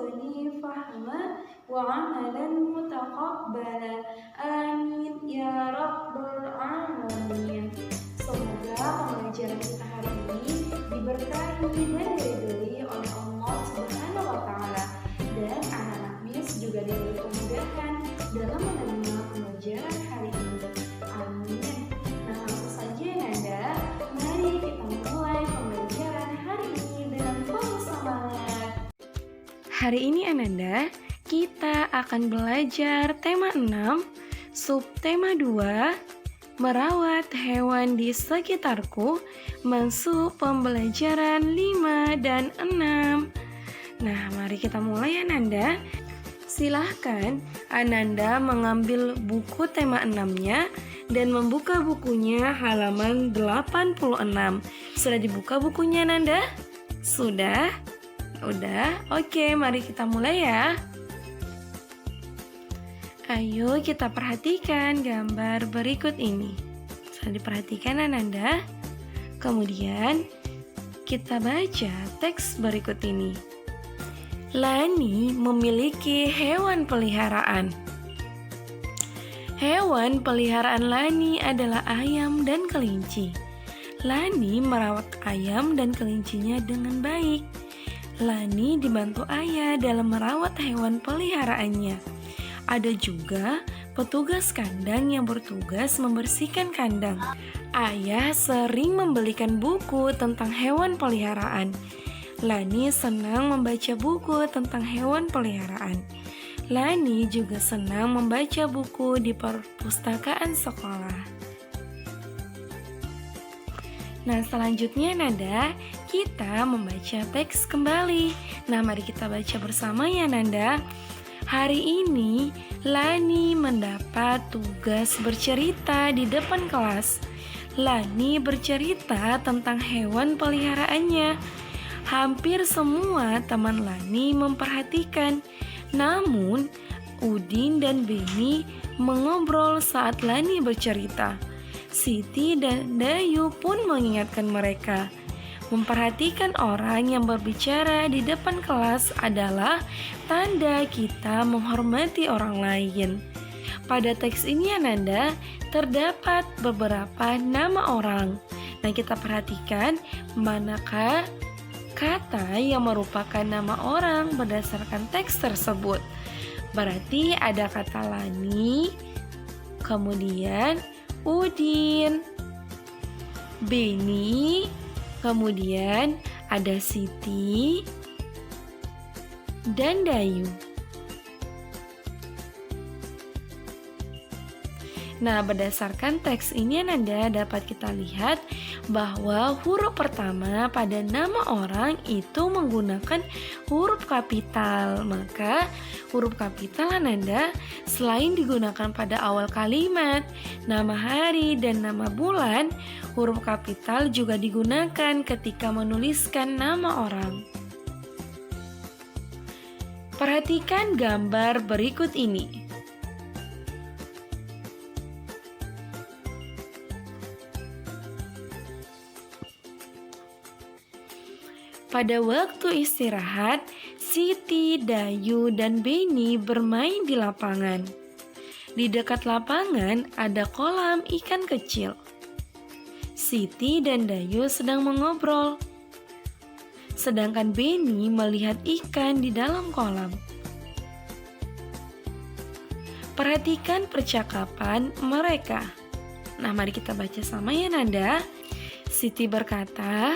warzuqni fahma wa amalan mutaqabbala. Amin ya rabbal alamin. Semoga pembelajaran kita hari ini diberkahi dan diridhoi oleh Allah Subhanahu wa taala, dan anak-anak Miss juga diberi kemudahan dalam menerima pembelajaran hari ini. Amin. Nah, langsung saja Nanda, mari kita mulai pembelajaran hari ini dengan penuh semangat. Hari ini Ananda, kita akan belajar tema 6, subtema 2, merawat hewan di sekitarku, masuk pembelajaran 5 dan 6. Nah, mari kita mulai Ananda. Silahkan Ananda mengambil buku tema 6-nya dan membuka bukunya halaman 86. Sudah dibuka bukunya Ananda? Sudah? Udah? Oke, mari kita mulai ya. Ayo kita perhatikan gambar berikut ini. Sudah diperhatikan Ananda? Kemudian kita baca teks berikut ini. Lani memiliki hewan peliharaan. Hewan peliharaan Lani adalah ayam dan kelinci. Lani merawat ayam dan kelincinya dengan baik. Lani dibantu ayah dalam merawat hewan peliharaannya. Ada juga petugas kandang yang bertugas membersihkan kandang. Ayah sering membelikan buku tentang hewan peliharaan. Lani senang membaca buku tentang hewan peliharaan. Lani juga senang membaca buku di perpustakaan sekolah. Nah, selanjutnya Nanda, kita membaca teks kembali. Nah, mari kita baca bersama ya Nanda. Hari ini Lani mendapat tugas bercerita di depan kelas. Lani bercerita tentang hewan peliharaannya. Hampir semua teman Lani memperhatikan. Namun, Udin dan Beni mengobrol saat Lani bercerita. Siti dan Dayu pun mengingatkan mereka. Memperhatikan orang yang berbicara di depan kelas adalah tanda kita menghormati orang lain. Pada teks ini Ananda, terdapat beberapa nama orang. Nah, kita perhatikan manakah kata yang merupakan nama orang berdasarkan teks tersebut. Berarti ada kata Lani, kemudian Udin, Beni, kemudian ada Siti, dan Dayu. Nah, berdasarkan teks ini Anda dapat kita lihat bahwa huruf pertama pada nama orang itu menggunakan huruf kapital. Maka huruf kapital Anda selain digunakan pada awal kalimat, nama hari dan nama bulan, huruf kapital juga digunakan ketika menuliskan nama orang. Perhatikan gambar berikut ini. Pada waktu istirahat, Siti, Dayu, dan Beni bermain di lapangan. Di dekat lapangan ada kolam ikan kecil. Siti dan Dayu sedang mengobrol, sedangkan Beni melihat ikan di dalam kolam. Perhatikan percakapan mereka. Nah, mari kita baca sama ya Nanda. Siti berkata,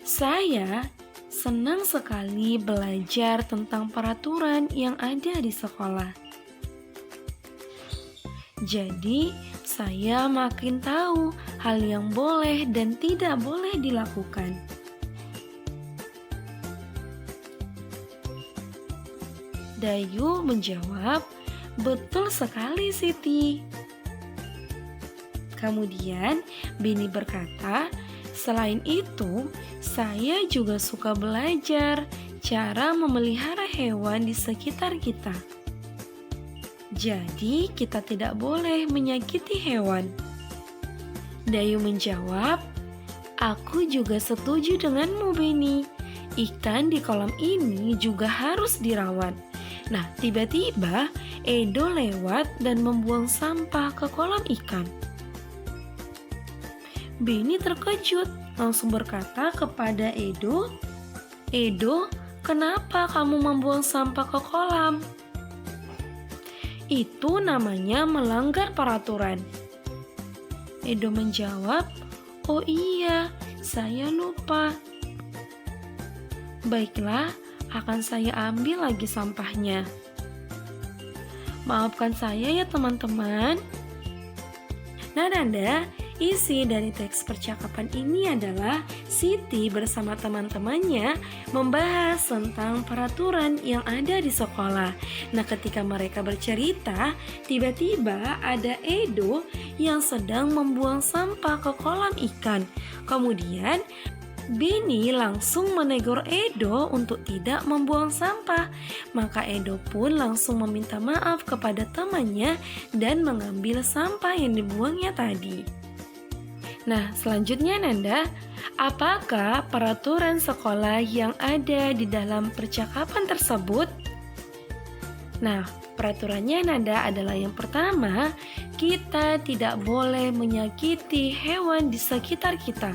"Saya senang sekali belajar tentang peraturan yang ada di sekolah. Jadi, saya makin tahu hal yang boleh dan tidak boleh dilakukan." Dayu menjawab, "Betul sekali, Siti." Kemudian, Beni berkata, "Selain itu, saya juga suka belajar cara memelihara hewan di sekitar kita. Jadi, kita tidak boleh menyakiti hewan." Dayu menjawab, "Aku juga setuju denganmu, Beni. Ikan di kolam ini juga harus dirawat. Nah, tiba-tiba Edo lewat dan membuang sampah ke kolam ikan. Benny terkejut, langsung berkata kepada Edo, "Edo, kenapa kamu membuang sampah ke kolam?" "Itu namanya melanggar peraturan." Edo menjawab, "Oh iya, saya lupa." "Baiklah, akan saya ambil lagi sampahnya." Maafkan saya ya teman-teman. Nah, Nanda, isi dari teks percakapan ini adalah Siti bersama teman-temannya membahas tentang peraturan yang ada di sekolah. Nah, ketika mereka bercerita, tiba-tiba ada Edo yang sedang membuang sampah ke kolam ikan. Kemudian Benny langsung menegur Edo untuk tidak membuang sampah. Maka Edo pun langsung meminta maaf kepada temannya dan mengambil sampah yang dibuangnya tadi. Nah, selanjutnya Nanda, apakah peraturan sekolah yang ada di dalam percakapan tersebut? Nah, peraturannya Nanda adalah yang pertama, kita tidak boleh menyakiti hewan di sekitar kita.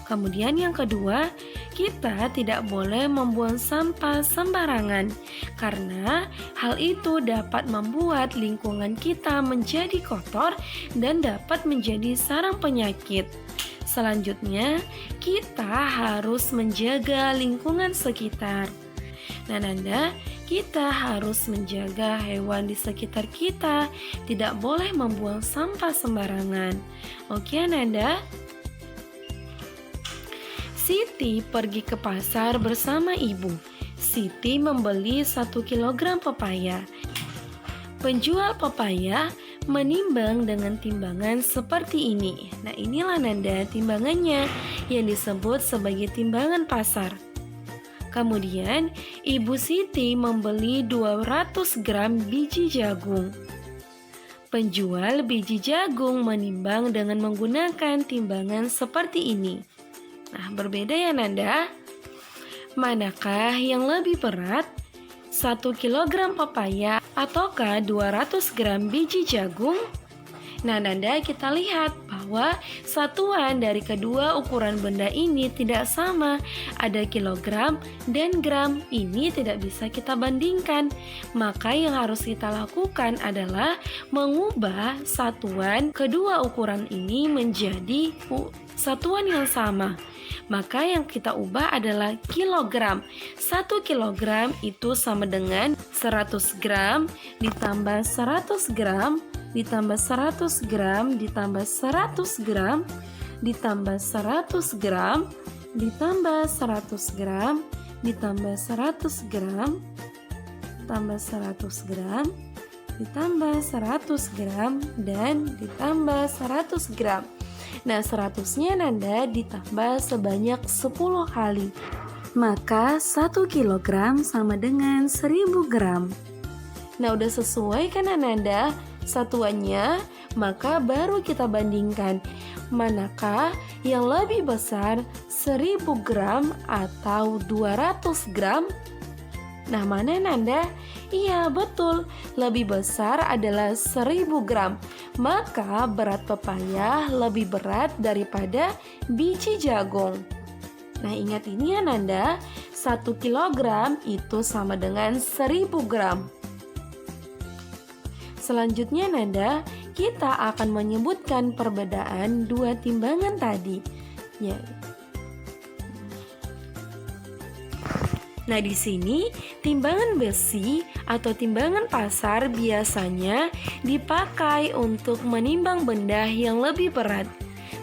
Kemudian yang kedua, kita tidak boleh membuang sampah sembarangan karena hal itu dapat membuat lingkungan kita menjadi kotor dan dapat menjadi sarang penyakit. Selanjutnya, kita harus menjaga lingkungan sekitar. Nah, Nanda, kita harus menjaga hewan di sekitar kita, tidak boleh membuang sampah sembarangan. Oke, Nanda? Siti pergi ke pasar bersama ibu. Siti membeli 1 kilogram pepaya. Penjual pepaya menimbang dengan timbangan seperti ini. Nah, inilah Nanda timbangannya yang disebut sebagai timbangan pasar. Kemudian, Ibu Siti membeli 200 gram biji jagung. Penjual biji jagung menimbang dengan menggunakan timbangan seperti ini. Nah, berbeda ya Nanda. Manakah yang lebih berat? 1 kilogram pepaya ataukah 200 gram biji jagung? Nah, Nanda, kita lihat bahwa satuan dari kedua ukuran benda ini tidak sama. Ada kilogram dan gram, ini tidak bisa kita bandingkan. Maka yang harus kita lakukan adalah mengubah satuan kedua ukuran ini menjadi satuan yang sama. Maka yang kita ubah adalah kilogram. 1 kilogram itu sama dengan 100 gram ditambah 100 gram ditambah 100 gram ditambah 100 gram ditambah 100 gram ditambah 100 gram ditambah 100 gram ditambah 100 gram ditambah 100 gram dan ditambah 100 gram. Nah, 100-nya Nanda ditambah sebanyak 10 kali. Maka 1 kilogram sama dengan 1000 gram. Nah, udah sesuai kan Nanda satuannya? Maka baru kita bandingkan manakah yang lebih besar, 1000 gram atau 200 gram? Nah, mana Nanda? Iya, betul. Lebih besar adalah 1000 gram. Maka berat pepaya lebih berat daripada biji jagung. Nah, ingat ini ya Nanda. 1 kilogram itu sama dengan 1000 gram. Selanjutnya Nanda, kita akan menyebutkan perbedaan dua timbangan tadi. Ya. Nah, di sini timbangan besi atau timbangan pasar biasanya dipakai untuk menimbang benda yang lebih berat.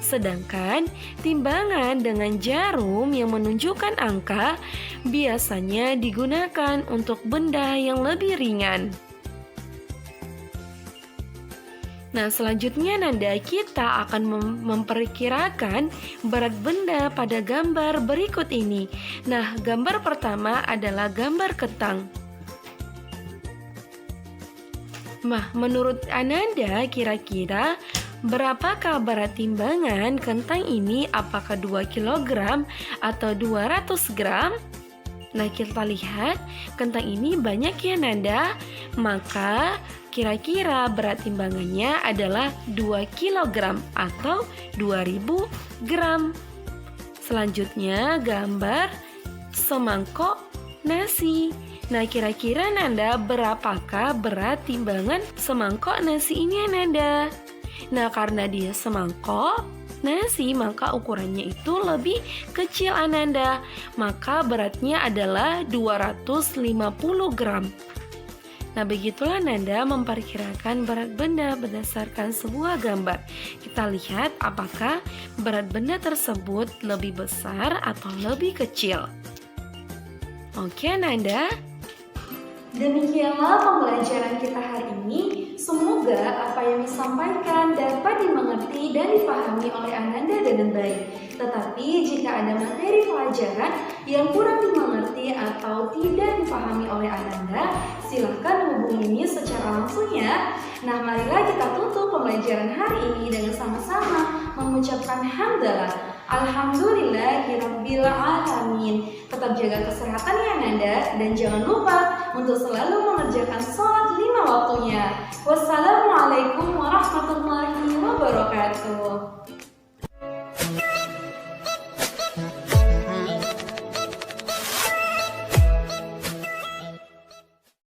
Sedangkan timbangan dengan jarum yang menunjukkan angka biasanya digunakan untuk benda yang lebih ringan. Nah, selanjutnya Nanda, kita akan memperkirakan berat benda pada gambar berikut ini. Nah, gambar pertama adalah gambar kentang. Nah, menurut Ananda kira-kira berapakah berat timbangan kentang ini? Apakah 2 kg atau 200 gram? Nah, kita lihat kentang ini banyak ya Nanda. Maka kira-kira berat timbangannya adalah 2 kg atau 2000 gram. Selanjutnya gambar semangkok nasi. Nah, kira-kira Nanda berapakah berat timbangan semangkok nasi ini ya Nanda? Nah, karena dia semangkok nasi, maka ukurannya itu lebih kecil Ananda. Maka beratnya adalah 250 gram. Nah, begitulah Nanda memperkirakan berat benda berdasarkan sebuah gambar. Kita lihat apakah berat benda tersebut lebih besar atau lebih kecil. Oke Nanda. Demikianlah pembelajaran kita hari ini. Semoga apa yang disampaikan dapat dimengerti dan dipahami oleh Ananda dengan baik. Tetapi jika ada materi pelajaran yang kurang dimengerti atau tidak dipahami oleh Ananda, silakan hubungi secara langsung ya. Nah, marilah kita tutup pembelajaran hari ini dengan sama-sama mengucapkan hamdalah. Alhamdulillahirabbil alamin. Tetap jaga kesehatan ya Nanda, dan jangan lupa untuk selalu mengerjakan sholat 5 waktunya. Wassalamualaikum warahmatullahi wabarakatuh.